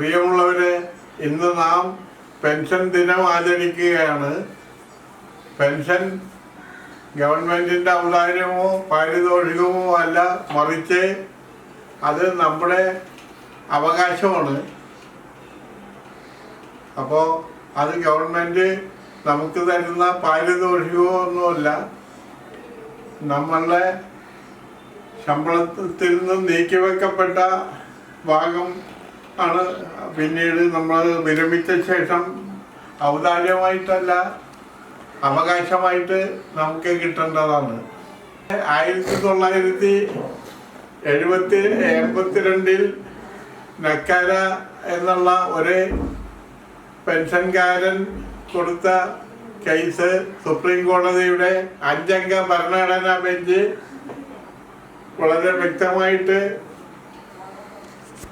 പ്രിയമുള്ളവരെ, ഇന്ന് നാം പെൻഷൻ ദിനം ആചരിക്കുകയാണ്. പെൻഷൻ ഗവൺമെൻറ്റിൻ്റെ ഔദാര്യമോ പാരിതോഷികമോ അല്ല, മറിച്ച് അത് നമ്മുടെ അവകാശമാണ്. അപ്പോൾ അത് ഗവൺമെൻറ് നമുക്ക് തരുന്ന പാരിതോഷികമോ ഒന്നുമല്ല, നമ്മളുടെ ശമ്പളത്തിൽ നിന്ന് നീക്കിവെക്കപ്പെട്ട ഭാഗം ആണ് പിന്നീട് നമ്മൾ വിരമിച്ച ശേഷം ഔദാര്യമായിട്ടല്ല, അവകാശമായിട്ട് നമുക്ക് കിട്ടേണ്ടതാണ്. 1982 നക്കാര എന്നുള്ള ഒരു പെൻഷൻകാരൻ കൊടുത്ത കേസ് സുപ്രീം കോടതിയുടെ 5 അംഗ ഭരണഘടനാ ബെഞ്ച് വളരെ വ്യക്തമായിട്ട്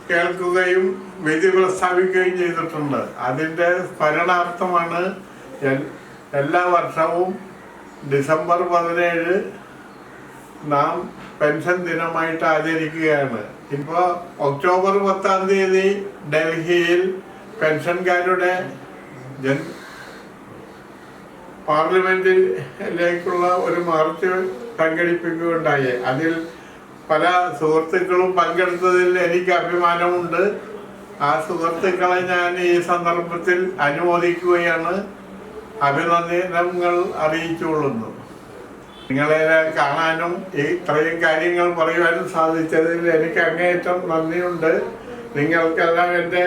കേൾക്കുകയും വിധി പ്രസ്താവിക്കുകയും ചെയ്തിട്ടുണ്ട്. അതിൻ്റെ സ്മരണാർത്ഥമാണ് എല്ലാ വർഷവും ഡിസംബർ 17 നാം പെൻഷൻ ദിനമായിട്ട് ആചരിക്കുകയാണ്. ഇപ്പോൾ ഒക്ടോബർ 10 ഡൽഹിയിൽ പെൻഷൻകാരുടെ പാർലമെന്റിലേക്കുള്ള ഒരു മാർച്ച് സംഘടിപ്പിക്കുകയുണ്ടായി. അതിൽ പല സുഹൃത്തുക്കളും പങ്കെടുത്തതിൽ എനിക്ക് അഭിമാനമുണ്ട്. ആ സുഹൃത്തുക്കളെ ഞാൻ ഈ സന്ദർഭത്തിൽ അനുമോദിക്കുകയാണ്, അഭിനന്ദനങ്ങൾ അറിയിച്ചുകൊള്ളുന്നു. നിങ്ങളെ കാണാനും ഇത്രയും കാര്യങ്ങൾ പറയുവാനും സാധിച്ചതിൽ എനിക്ക് അങ്ങേയറ്റം നന്ദിയുണ്ട്. നിങ്ങൾക്കെല്ലാം എൻ്റെ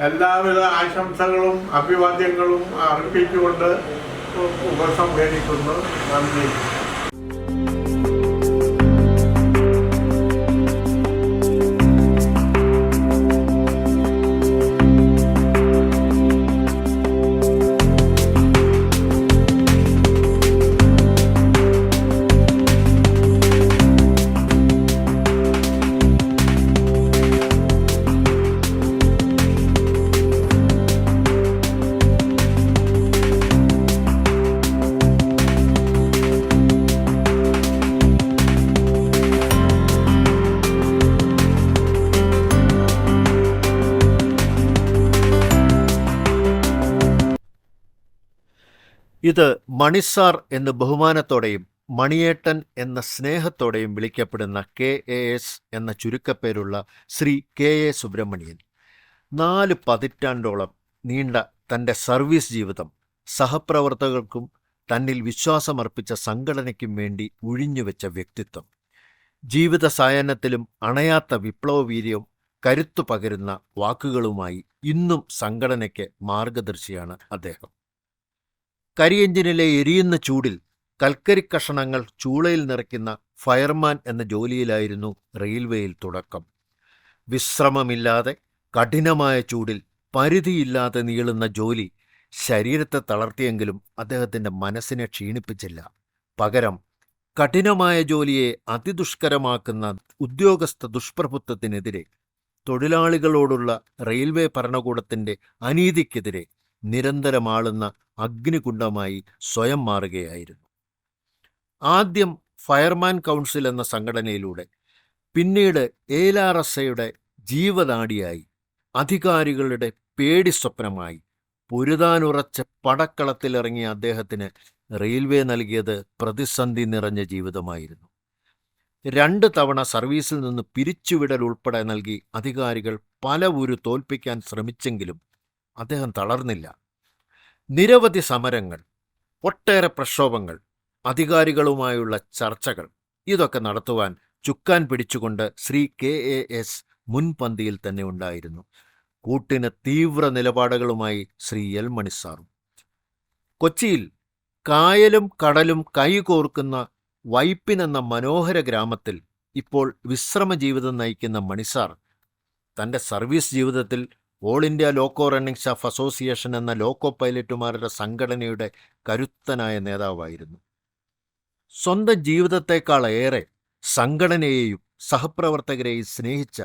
എല്ലാവിധ ആശംസകളും അഭിവാദ്യങ്ങളും അർപ്പിച്ചുകൊണ്ട് ഉപസംഹരിക്കുന്നു. നന്ദി. ഇത് മണിസാർ എന്ന് ബഹുമാനത്തോടെയും മണിയേട്ടൻ എന്ന സ്നേഹത്തോടെയും വിളിക്കപ്പെടുന്ന KAS എന്ന ചുരുക്കപ്പേരുള്ള ശ്രീ KA സുബ്രഹ്മണ്യൻ 4 പതിറ്റാണ്ടോളം നീണ്ട തൻ്റെ സർവീസ് ജീവിതം സഹപ്രവർത്തകർക്കും തന്നിൽ വിശ്വാസമർപ്പിച്ച സംഘടനയ്ക്കും വേണ്ടി ഉഴിഞ്ഞുവെച്ച വ്യക്തിത്വം. ജീവിത സായാഹ്നത്തിലും അണയാത്ത വിപ്ലവവീര്യവും കരുത്തു പകരുന്ന വാക്കുകളുമായി ഇന്നും സംഘടനയ്ക്ക് മാർഗദർശിയാണ് അദ്ദേഹം. കരിയെഞ്ചിനിലെ എരിയുന്ന ചൂടിൽ കൽക്കരിക്കഷണങ്ങൾ ചൂളയിൽ നിറയ്ക്കുന്ന ഫയർമാൻ എന്ന ജോലിയിലായിരുന്നു റെയിൽവേയിൽ തുടക്കം. വിശ്രമമില്ലാതെ കഠിനമായ ചൂടിൽ പരിധിയില്ലാതെ നീളുന്ന ജോലി ശരീരത്തെ തളർത്തിയെങ്കിലും അദ്ദേഹത്തിൻ്റെ മനസ്സിനെ ക്ഷീണിപ്പിച്ചില്ല. പകരം കഠിനമായ ജോലിയെ അതിദുഷ്കരമാക്കുന്ന ഉദ്യോഗസ്ഥ ദുഷ്പ്രഭുത്വത്തിനെതിരെ, തൊഴിലാളികളോടുള്ള റെയിൽവേ ഭരണകൂടത്തിൻ്റെ അനീതിക്കെതിരെ നിരന്തരമാളുന്ന അഗ്നികുണ്ഡമായി സ്വയം മാറുകയായിരുന്നു. ആദ്യം ഫയർമാൻ കൗൺസിൽ എന്ന സംഘടനയിലൂടെ, പിന്നീട് ALRSയുടെ ജീവനാഡിയായി, അധികാരികളുടെ പേടി സ്വപ്നമായി പൊരുതാനുറച്ച പടക്കളത്തിലിറങ്ങിയ അദ്ദേഹത്തിന് റെയിൽവേ നൽകിയത് പ്രതിസന്ധി നിറഞ്ഞ ജീവിതമായിരുന്നു. 2 തവണ സർവീസിൽ നിന്ന് പിരിച്ചുവിടൽ ഉൾപ്പെടെ നൽകി അധികാരികൾ പല ഊര് തോൽപ്പിക്കാൻ ശ്രമിച്ചെങ്കിലും അദ്ദേഹം തളർന്നില്ല. നിരവധി സമരങ്ങൾ, ഒട്ടേറെ പ്രക്ഷോഭങ്ങൾ, അധികാരികളുമായുള്ള ചർച്ചകൾ ഇതൊക്കെ നടത്തുവാൻ ചുക്കാൻ പിടിച്ചുകൊണ്ട് ശ്രീ KAS മുൻപന്തിയിൽ തന്നെ ഉണ്ടായിരുന്നു. കൂട്ടിന് തീവ്ര നിലപാടുകളുമായി ശ്രീ L മണിസാറും. കൊച്ചിയിൽ കായലും കടലും കൈകോർക്കുന്ന വൈപ്പിൻ എന്ന മനോഹര ഗ്രാമത്തിൽ ഇപ്പോൾ വിശ്രമ ജീവിതം നയിക്കുന്ന മണിസാർ തൻ്റെ സർവീസ് ജീവിതത്തിൽ all India loco running staff association എന്ന ലോക്കോ പൈലറ്റുമാരുടെ സംഘടനയുടെ കരുത്തനായ നേതാവായിരുന്നു. സ്വന്തം ജീവിതത്തെക്കാളേറെ സംഘടനയെയും സഹപ്രവർത്തകരെയും സ്നേഹിച്ച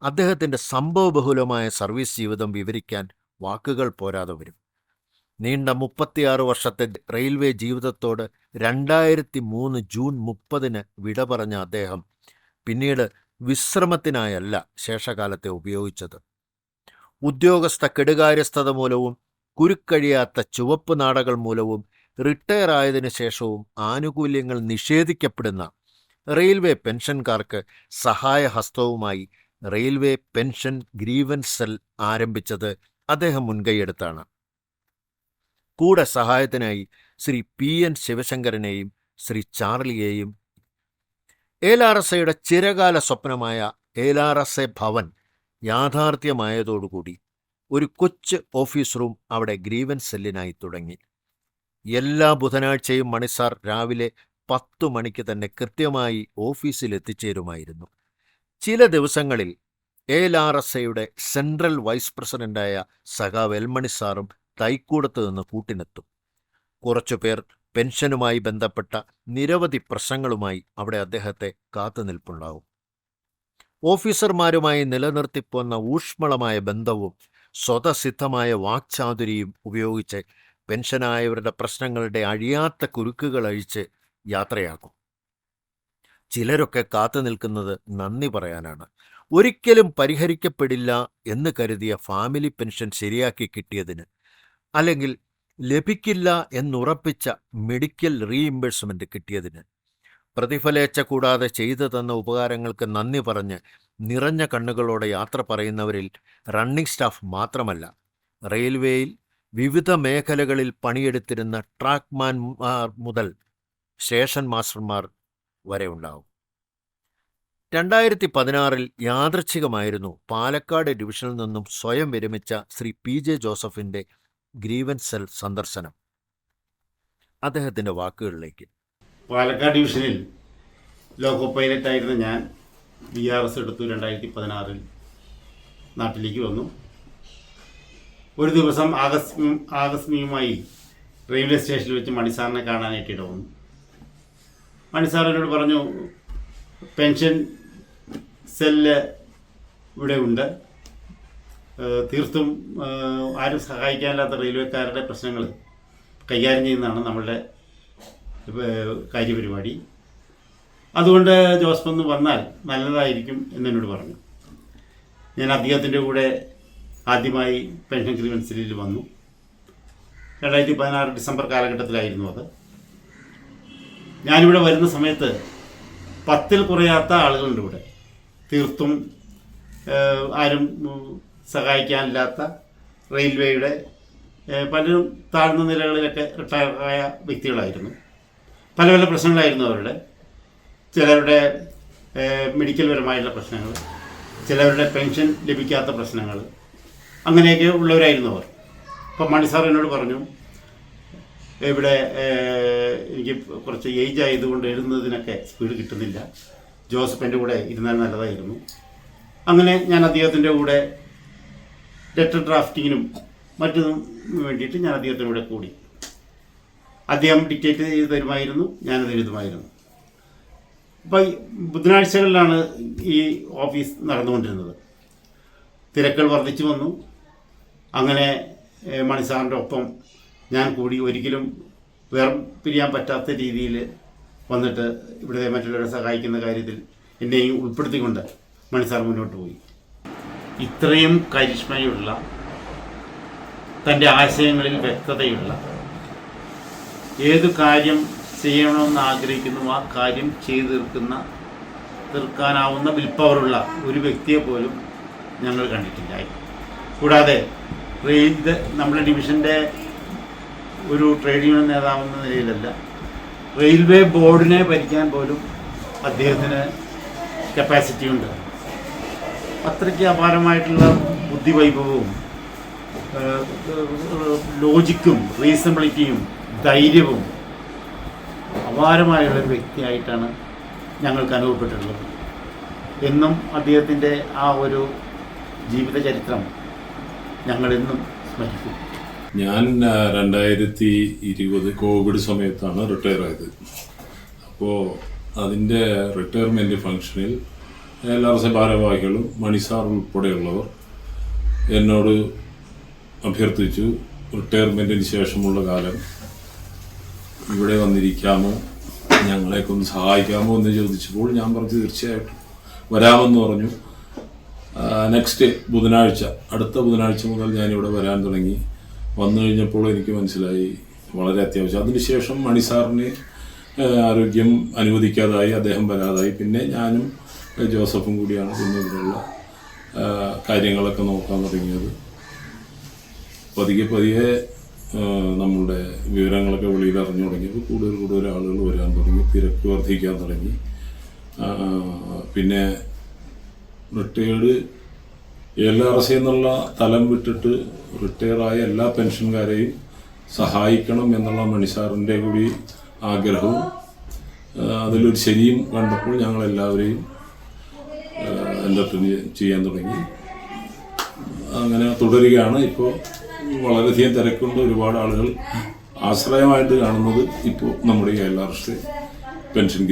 അദ്ദേഹത്തിൻ്റെ സംഭവബഹുലമായ സർവീസ് ജീവിതം വിവരിക്കാൻ വാക്കുകൾ പോരാതെ വരും. നീണ്ട 36 വർഷത്തെ റെയിൽവേ ജീവിതത്തോട് 2003 ജൂൺ 30 വിട പറഞ്ഞ അദ്ദേഹം പിന്നീട് വിശ്രമത്തിനായല്ല ശേഷകാലത്തെ ഉപയോഗിച്ചത്. ഉദ്യോഗസ്ഥ കെടുകാര്യസ്ഥത മൂലവും കുരുക്കഴിയാത്ത ചുവപ്പ് നാടകൾ മൂലവും റിട്ടയർ ആയതിനു ശേഷവും ആനുകൂല്യങ്ങൾ നിഷേധിക്കപ്പെടുന്ന റെയിൽവേ പെൻഷൻകാർക്ക് സഹായഹസ്തവുമായി റെയിൽവേ പെൻഷൻ ഗ്രീവൻസ് സെൽ ആരംഭിച്ചത് അദ്ദേഹം മുൻകൈയെടുത്താണ്. കൂടെ സഹായത്തിനായി ശ്രീ PN ശിവശങ്കരനെയും ശ്രീ ചാർലിയെയും LRSയുടെ ചിരകാല സ്വപ്നമായ LRSA ഭവൻ യാഥാർത്ഥ്യമായതോടുകൂടി ഒരു കൊച്ചു ഓഫീസ് റൂം അവിടെ ഗ്രീവൻസ് സെല്ലിനായി തുടങ്ങി. എല്ലാ ബുധനാഴ്ചയും മണിസാർ രാവിലെ 10 മണിക്ക് തന്നെ കൃത്യമായി ഓഫീസിൽ എത്തിച്ചേരുമായിരുന്നു. ചില ദിവസങ്ങളിൽ LRSയുടെ സെൻട്രൽ വൈസ് പ്രസിഡന്റായ സഖാവ് എൽമണി സാറും തൈക്കൂടത്ത് നിന്ന് കൂട്ടിനെത്തും. കുറച്ചുപേർ പെൻഷനുമായി ബന്ധപ്പെട്ട നിരവധി പ്രശ്നങ്ങളുമായി അവിടെ അദ്ദേഹത്തെ കാത്തുനിൽപ്പുണ്ടാവും. ഓഫീസർമാരുമായി നിലനിർത്തിപ്പോന്ന ഊഷ്മളമായ ബന്ധവും സ്വതസിദ്ധമായ വാക്ചാതുരിയും ഉപയോഗിച്ച് പെൻഷനായവരുടെ പ്രശ്നങ്ങളുടെ അഴിയാത്ത കുരുക്കുകൾ അഴിച്ച് യാത്രയാക്കും. ചിലരൊക്കെ കാത്തുനിൽക്കുന്നത് നന്ദി പറയാനാണ്. ഒരിക്കലും പരിഹരിക്കപ്പെടില്ല എന്ന് കരുതിയ ഫാമിലി പെൻഷൻ ശരിയാക്കി കിട്ടിയതിന്, അല്ലെങ്കിൽ ലഭിക്കില്ല എന്നുറപ്പിച്ച മെഡിക്കൽ റീഇംബേഴ്സ്മെൻറ്റ് കിട്ടിയതിന്, പ്രതിഫലേച്ഛ കൂടാതെ ചെയ്തു തന്ന ഉപകാരങ്ങൾക്ക് നന്ദി പറഞ്ഞ് നിറഞ്ഞ കണ്ണുകളോടെ യാത്ര പറയുന്നവരിൽ റണ്ണിംഗ് സ്റ്റാഫ് മാത്രമല്ല, റെയിൽവേയിൽ വിവിധ മേഖലകളിൽ പണിയെടുത്തിരുന്ന ട്രാക്ക്മാൻമാർ മുതൽ സ്റ്റേഷൻ മാസ്റ്റർമാർ വരെ ഉണ്ടാവും. 2016 യാദൃച്ഛികമായിരുന്നു പാലക്കാട് ഡിവിഷനിൽ നിന്നും സ്വയം വിരമിച്ച ശ്രീ PJ ജോസഫിൻ്റെ ഗ്രീവൻസ് സെൽ സന്ദർശനം. അദ്ദേഹത്തിൻ്റെ വാക്കുകളിലേക്ക്. പാലക്കാട് ഡിവിഷനിൽ ലോക്കോ പൈലറ്റായിരുന്ന ഞാൻ BRS എടുത്തു. 2016 നാട്ടിലേക്ക് വന്നു. ഒരു ദിവസം ആകസ്മികമായി റെയിൽവേ സ്റ്റേഷനിൽ വെച്ച് മണിസാറിനെ കാണാനായിട്ട് ഇടവന്നു. മണിസാർ എന്നോട് പറഞ്ഞു, പെൻഷൻ സെല്ല് ഇവിടെ ഉണ്ട്, തീർത്തും ആരും സഹായിക്കാനില്ലാത്ത റെയിൽവേക്കാരുടെ പ്രശ്നങ്ങൾ കൈകാര്യം ചെയ്യുന്നതാണ് നമ്മളുടെ കാര്യപരിപാടി. അതുകൊണ്ട് ജോസഫ് ഒന്ന് വന്നാൽ നല്ലതായിരിക്കും എന്നെന്നോട് പറഞ്ഞു. ഞാൻ അദ്ദേഹത്തിൻ്റെ കൂടെ ആദ്യമായി പെൻഷൻ ഗ്രീവൻസ് സെല്ലിൽ വന്നു. 2016 ഡിസംബർ കാലഘട്ടത്തിലായിരുന്നു അത്. ഞാനിവിടെ വരുന്ന സമയത്ത് 10-ൽ കുറയാത്ത ആളുകളുണ്ട് ഇവിടെ. തീർത്തും ആരും സഹായിക്കാനില്ലാത്ത റെയിൽവേയുടെ പലരും താഴ്ന്ന നിലകളിലൊക്കെ റിട്ടയർ ആയ വ്യക്തികളായിരുന്നു. പല പല പ്രശ്നങ്ങളായിരുന്നു അവരുടെ. ചിലരുടെ മെഡിക്കൽ പരമായിട്ടുള്ള പ്രശ്നങ്ങൾ, ചിലവരുടെ പെൻഷൻ ലഭിക്കാത്ത പ്രശ്നങ്ങൾ, അങ്ങനെയൊക്കെ ഉള്ളവരായിരുന്നു അവർ. അപ്പം മണിസാർ എന്നോട് പറഞ്ഞു, ഇവിടെ എനിക്ക് കുറച്ച് ഏജ് ആയതുകൊണ്ട് എഴുതുന്നതിനൊക്കെ സ്പീഡ് കിട്ടുന്നില്ല, ജോസഫ് എൻ്റെ കൂടെ ഇരുന്നാൽ നല്ലതായിരുന്നു. അങ്ങനെ ഞാൻ അദ്ദേഹത്തിൻ്റെ കൂടെ ലെറ്റർ ഡ്രാഫ്റ്റിങ്ങിനും മറ്റൊന്നും വേണ്ടിയിട്ട് ഞാൻ അദ്ദേഹത്തിൻ്റെ കൂടെ കൂടി. അദ്ദേഹം ഡിക്റ്റേറ്റ് ചെയ്ത് തരുമായിരുന്നു, ഞാനത് എഴുതുമായിരുന്നു. അപ്പോൾ ബുധനാഴ്ചകളിലാണ് ഈ ഓഫീസ് നടന്നുകൊണ്ടിരുന്നത്. തിരക്കുകൾ വർദ്ധിച്ചു വന്നു. അങ്ങനെ മണിസാറിൻ്റെ ഒപ്പം ഞാൻ കൂടി ഒരിക്കലും പിരിയാൻ പറ്റാത്ത രീതിയിൽ വന്നിട്ട് ഇവിടുത്തെ മറ്റുള്ളവരെ സഹായിക്കുന്ന കാര്യത്തിൽ എന്നെയും ഉൾപ്പെടുത്തിക്കൊണ്ട് മണിസാർ മുന്നോട്ട് പോയി. ഇത്രയും കരിഷ്മയുള്ള, തൻ്റെ ആശയങ്ങളിൽ വ്യക്തതയുള്ള, ഏതു കാര്യം ചെയ്യണമെന്ന് ആഗ്രഹിക്കുന്നു ആ കാര്യം ചെയ്തു തീർക്കാനാവുന്ന വിൽപ്പവറുള്ള ഒരു വ്യക്തിയെ പോലും ഞങ്ങൾ കണ്ടിട്ടില്ല. കൂടാതെ നമ്മുടെ ഡിവിഷൻ്റെ ഒരു ട്രേഡ് യൂണിയൻ നേതാവെന്ന നിലയിലല്ല, റെയിൽവേ ബോർഡിനെ ഭരിക്കാൻ പോലും അദ്ദേഹത്തിന് കപ്പാസിറ്റി ഉണ്ട്. അത്രയ്ക്ക് അപാരമായിട്ടുള്ള ബുദ്ധിവൈഭവവും ലോജിക്കും റീസണബിലിറ്റിയും ധൈര്യവും അപാരമായുള്ളൊരു വ്യക്തിയായിട്ടാണ് ഞങ്ങൾക്ക് അനുഭവപ്പെട്ടിട്ടുള്ളത്. എന്നും അദ്ദേഹത്തിൻ്റെ ആ ഒരു ജീവിതചരിത്രം ഞങ്ങളെന്നും സ്മരിക്കും. ഞാൻ 2020 കോവിഡ് സമയത്താണ് റിട്ടയർ ആയത്. അപ്പോൾ അതിൻ്റെ റിട്ടയർമെൻറ്റ് ഫംഗ്ഷനിൽ LRSA ഭാരവാഹികളും മണിസാർ ഉൾപ്പെടെയുള്ളവർ എന്നോട് അഭ്യർത്ഥിച്ചു, റിട്ടയർമെൻറ്റിന് ശേഷമുള്ള കാലം ഇവിടെ വന്നിരിക്കാമോ, ഞങ്ങളെയൊക്കെ ഒന്ന് സഹായിക്കാമോ എന്ന് ചോദിച്ചപ്പോൾ ഞാൻ പറഞ്ഞു തീർച്ചയായിട്ടും വരാമെന്ന് പറഞ്ഞു. നെക്സ്റ്റ് ബുധനാഴ്ച, അടുത്ത ബുധനാഴ്ച മുതൽ ഞാനിവിടെ വരാൻ തുടങ്ങി. വന്നു കഴിഞ്ഞപ്പോൾ എനിക്ക് മനസ്സിലായി വളരെ അത്യാവശ്യം. അതിനുശേഷം മണിസാറിന് ആരോഗ്യം അനുവദിക്കാതായി, അദ്ദേഹം വരാതായി. പിന്നെ ഞാനും ജോസഫും കൂടിയാണ് പിന്നെ ഇവിടെയുള്ള കാര്യങ്ങളൊക്കെ നോക്കാൻ തുടങ്ങിയത്. പതിയെ നമ്മളുടെ വിവരങ്ങളൊക്കെ വെളിയിൽ അറിഞ്ഞു തുടങ്ങിയപ്പോൾ കൂടുതൽ ആളുകൾ വരാൻ തുടങ്ങി, തിരക്ക് വർദ്ധിക്കാൻ തുടങ്ങി. പിന്നെ റിട്ടയേർഡ് LRC എന്നുള്ള തലം വിട്ടിട്ട് റിട്ടയറായ എല്ലാ പെൻഷൻകാരെയും സഹായിക്കണം എന്നുള്ള മണിസാറിൻ്റെ കൂടി ആഗ്രഹവും അതിലൊരു ശരിയും കണ്ടപ്പോൾ ഞങ്ങളെല്ലാവരെയും എൻ്റർടൈൻ ചെയ്യാൻ തുടങ്ങി. അങ്ങനെ തുടരുകയാണ്. ഇപ്പോൾ വളരെയധികം തിരക്കുണ്ട്. ഒരുപാട് ആളുകൾ ആശ്രയമായിട്ട് കാണുന്നത് ഇപ്പോൾ നമ്മുടെ LRC പെൻഷൻ.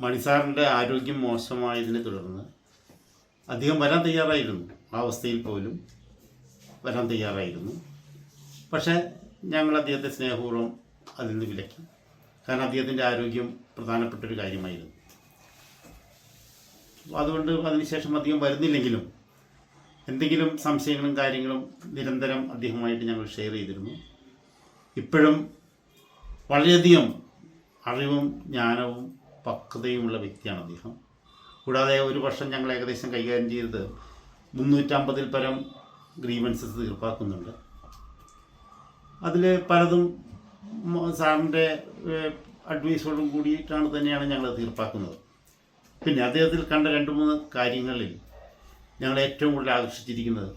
മണിസാറിൻ്റെ ആരോഗ്യം മോശമായതിനെ തുടർന്ന് അധികം വരാൻ തയ്യാറായിരുന്നു. ആ അവസ്ഥയിൽ പോലും വരാൻ തയ്യാറായിരുന്നു. പക്ഷേ ഞങ്ങൾ അദ്ദേഹത്തെ സ്നേഹപൂർവ്വം അതിൽ നിന്ന് വിലക്കി. കാരണം അദ്ദേഹത്തിൻ്റെ ആരോഗ്യം പ്രധാനപ്പെട്ടൊരു കാര്യമായിരുന്നു. അതുകൊണ്ട് അതിനുശേഷം അധികം വരുന്നില്ലെങ്കിലും എന്തെങ്കിലും സംശയങ്ങളും കാര്യങ്ങളും നിരന്തരം അദ്ദേഹവുമായിട്ട് ഞങ്ങൾ ഷെയർ ചെയ്തിരുന്നു. ഇപ്പോഴും വളരെയധികം അറിവും ജ്ഞാനവും പക്വതയുമുള്ള വ്യക്തിയാണ് അദ്ദേഹം. കൂടാതെ ഒരു വർഷം ഞങ്ങൾ ഏകദേശം കൈകാര്യം ചെയ്തത് 350-ൽ പരം ഗ്രീവൻസസ് തീർപ്പാക്കുന്നുണ്ട്. അതിൽ പലതും സാറിൻ്റെ അഡ്വൈസോടും കൂടിയിട്ടാണ് തന്നെയാണ് ഞങ്ങൾ തീർപ്പാക്കുന്നത്. പിന്നെ അദ്ദേഹത്തിൽ കണ്ട 2-3 കാര്യങ്ങളിൽ ഞങ്ങൾ ഏറ്റവും കൂടുതൽ ആകർഷിച്ചിരിക്കുന്നത്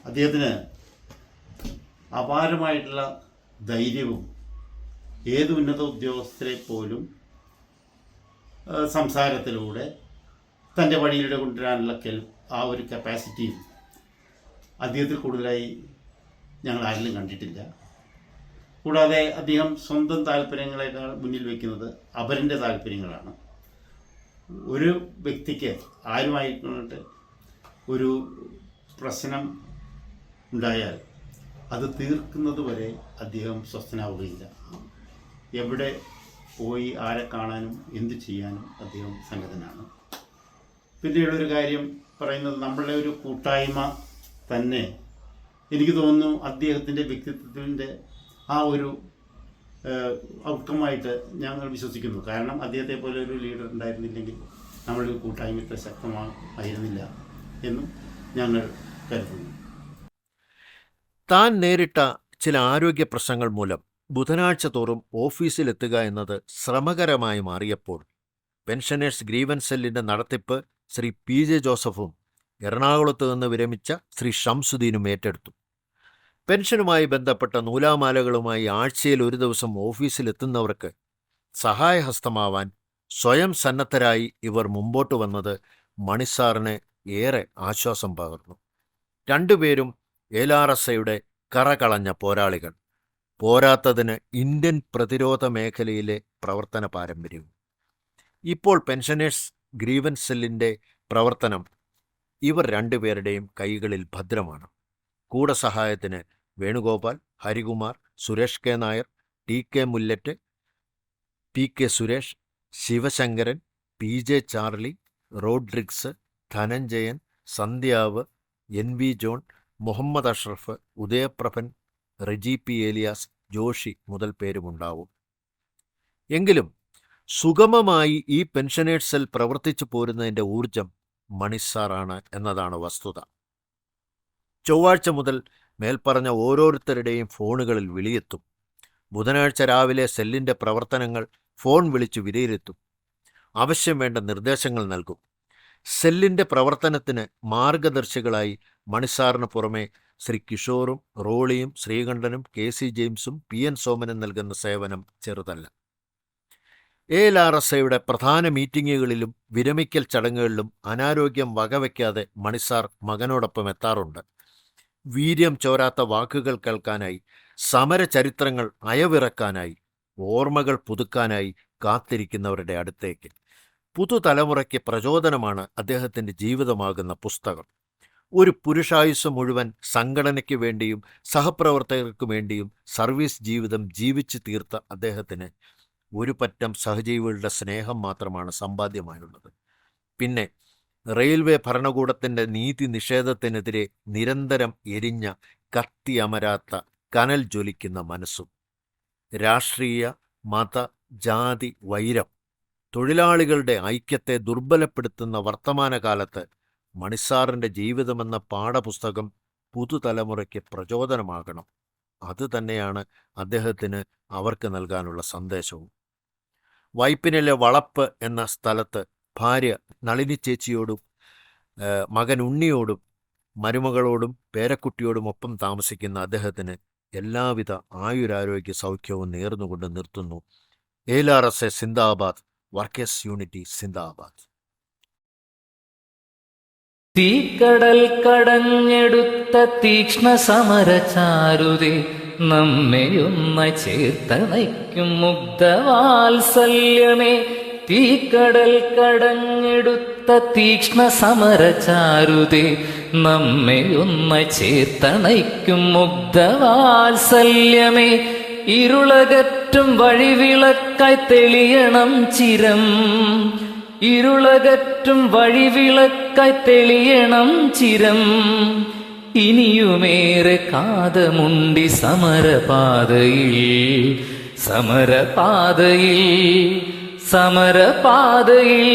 അദ്ദേഹത്തിന് അപാരമായിട്ടുള്ള ധൈര്യവും ഏത് ഉന്നത ഉദ്യോഗസ്ഥരെ പോലും സംസാരത്തിലൂടെ തൻ്റെ വഴിയിലൂടെ കൊണ്ടുവരാനുള്ള ആ ഒരു കപ്പാസിറ്റിയും അദ്ദേഹത്തിൽ കൂടുതലായി ഞങ്ങൾ ആരിലും കണ്ടിട്ടില്ല. കൂടാതെ അദ്ദേഹം സ്വന്തം താല്പര്യങ്ങളെക്കാൾ മുന്നിൽ വയ്ക്കുന്നത് അവരുടെ താല്പര്യങ്ങളാണ്. ഒരു വ്യക്തിക്ക് ആരുമായിക്കൊണ്ടിട്ട് ഒരു പ്രശ്നം ഉണ്ടായാൽ അത് തീർക്കുന്നത് വരെ അദ്ദേഹം സ്വസ്ഥനാവുകയില്ല. എവിടെ പോയി ആരെ കാണാനും എന്ത് ചെയ്യാനും അദ്ദേഹം സന്നദ്ധനാണ്. പിന്നെയുള്ളൊരു കാര്യം പറയുന്നത് നമ്മളുടെ ഒരു കൂട്ടായ്മ തന്നെ എനിക്ക് തോന്നുന്നു അദ്ദേഹത്തിൻ്റെ വ്യക്തിത്വത്തിൻ്റെ ആ ഒരു ഔട്ട്കമായിട്ട് ഞങ്ങൾ വിശ്വസിക്കുന്നു. കാരണം അദ്ദേഹത്തെ പോലെ ഒരു ലീഡർ ഉണ്ടായിരുന്നില്ലെങ്കിൽ നമ്മളുടെ കൂട്ടായ്മ ഇത്ര ശക്തമായിരുന്നില്ല എന്നും ഞങ്ങൾ കരുതുന്നു. താൻ നേരിട്ട ചില ആരോഗ്യ പ്രശ്നങ്ങൾ മൂലം ബുധനാഴ്ച തോറും ഓഫീസിലെത്തുക എന്നത് ശ്രമകരമായി മാറിയപ്പോൾ പെൻഷനേഴ്സ് ഗ്രീവൻസ് സെല്ലിൻ്റെ നടത്തിപ്പ് ശ്രീ PJ ജോസഫും എറണാകുളത്ത് നിന്ന് വിരമിച്ച ശ്രീ ഷംസുദ്ദീനും ഏറ്റെടുത്തു. പെൻഷനുമായി ബന്ധപ്പെട്ട നൂലാമാലകളുമായി ആഴ്ചയിൽ ഒരു ദിവസം ഓഫീസിലെത്തുന്നവർക്ക് സഹായഹസ്തമാവാൻ സ്വയം സന്നദ്ധരായി ഇവർ മുമ്പോട്ട് വന്നത് മണിസാറിന് ഏറെ ആശ്വാസം പകർന്നു. രണ്ടുപേരും LRSയുടെ കറകളഞ്ഞ പോരാളികൾ. പോരാത്തതിന് ഇന്ത്യൻ പ്രതിരോധ മേഖലയിലെ പ്രവർത്തന പാരമ്പര്യവും. ഇപ്പോൾ പെൻഷനേഴ്സ് ഗ്രീവൻസ് സെല്ലിൻ്റെ പ്രവർത്തനം ഇവർ രണ്ടുപേരുടെയും കൈകളിൽ ഭദ്രമാണ്. കൂടെ സഹായത്തിന് Venugopal, Harikumar, Suresh K. Nair, TK Mullat, PK Suresh, Sivasankaran, PJ Charlie, Rodrigues, Dhananjayan, സന്ധ്യാവ്, NV John, Muhammad Ashraf, Udayaprabhan, Reji P. Elias, Joshi മുതൽ പേരുമുണ്ടാവും. എങ്കിലും സുഗമമായി ഈ പെൻഷനേഴ്സ് സെൽ പ്രവർത്തിച്ചു പോരുന്നതിൻ്റെ ഊർജം മണിസാറാണ് എന്നതാണ് വസ്തുത. ചൊവ്വാഴ്ച മുതൽ മേൽപ്പറഞ്ഞ ഓരോരുത്തരുടെയും ഫോണുകളിൽ വിളിയെത്തും. ബുധനാഴ്ച രാവിലെ സെല്ലിൻ്റെ പ്രവർത്തനങ്ങൾ ഫോൺ വിളിച്ചു വിലയിരുത്തും. ആവശ്യം വേണ്ട നിർദ്ദേശങ്ങൾ നൽകും. സെല്ലിൻ്റെ പ്രവർത്തനത്തിന് മാർഗദർശികളായി മണിസാറിന് പുറമെ ശ്രീ കിഷോറും റോളിയും ശ്രീകണ്ഠനും KC ജെയിംസും PN സോമനും നൽകുന്ന സേവനം ചെറുതല്ല. LRSയുടെ പ്രധാന മീറ്റിങ്ങുകളിലും വിരമിക്കൽ ചടങ്ങുകളിലും അനാരോഗ്യം വകവയ്ക്കാതെ മണിസാർ മകനോടൊപ്പം എത്താറുണ്ട്. വീര്യം ചോരാത്ത വാക്കുകൾ കേൾക്കാനായി, സമരചരിത്രങ്ങൾ അയവിറക്കാനായി, ഓർമ്മകൾ പുതുക്കാനായി കാത്തിരിക്കുന്നവരുടെ അടുത്തേക്ക്. പുതുതലമുറയ്ക്ക് പ്രചോദനമാണ് അദ്ദേഹത്തിൻ്റെ ജീവിതമാകുന്ന പുസ്തകം. ഒരു പുരുഷായുസ് മുഴുവൻ സംഘടനയ്ക്ക് വേണ്ടിയും സഹപ്രവർത്തകർക്കു വേണ്ടിയും സർവീസ് ജീവിതം ജീവിച്ചു തീർത്ത അദ്ദേഹത്തിന് ഒരു പറ്റം സഹജീവികളുടെ സ്നേഹം മാത്രമാണ് സമ്പാദ്യമായുള്ളത്. പിന്നെ റെയിൽവേ ഭരണകൂടത്തിൻ്റെ നീതി നിഷേധത്തിനെതിരെ നിരന്തരം എരിഞ്ഞ കത്തിയമരാത്ത കനൽ ജ്വലിക്കുന്ന മനസ്സും. രാഷ്ട്രീയ മത ജാതി വൈരം തൊഴിലാളികളുടെ ഐക്യത്തെ ദുർബലപ്പെടുത്തുന്ന വർത്തമാനകാലത്ത് മണിസാറിൻ്റെ ജീവിതമെന്ന പാഠപുസ്തകം പുതുതലമുറയ്ക്ക് പ്രചോദനമാകണം. അതുതന്നെയാണ് അദ്ദേഹത്തിന് അവർക്ക് നൽകാനുള്ള സന്ദേശവും. വൈപ്പിനിലെ വളപ്പ് എന്ന സ്ഥലത്ത് ഭാര്യ നളിനി ചേച്ചിയോടും മകൻ ഉണ്ണിയോടും മരുമകളോടും പേരക്കുട്ടിയോടുമൊപ്പം താമസിക്കുന്ന അദ്ദേഹത്തിന് എല്ലാവിധ ആയുരാരോഗ്യ സൗഖ്യവും നേർന്നുകൊണ്ട് നിർത്തുന്നു. ALRSA സിന്ദാബാദ്, വർക്കേഴ്സ് യൂണിറ്റി സിന്ദാബാദ്. തീക്കടൽ കടഞ്ഞെടുത്ത തീക്ഷ്ണ സമരചാരുതേ, നമ്മെയൊന്നായി ചേർത്തണയ്ക്കും മുഗ്ധവാത്സല്യമേ. തീക്കടൽ കടഞ്ഞെടുത്ത തീക്ഷ്ണ സമരചാരുതേ, നമ്മെയൊന്നായി ചേർത്തണയ്ക്കും മുഗ്ധവാത്സല്യമേ. ഇരുളകറ്റും വഴിവിളക്കായി തെളിയണം ചിരം, ഇരുളകറ്റും വഴിവിളക്കായി തെളിയണം ചിരം. ഇനിയുമേറെ കാതമുണ്ടി സമരപാതയിൽ, സമരപാതയിൽ, സമരപാതയിൽ.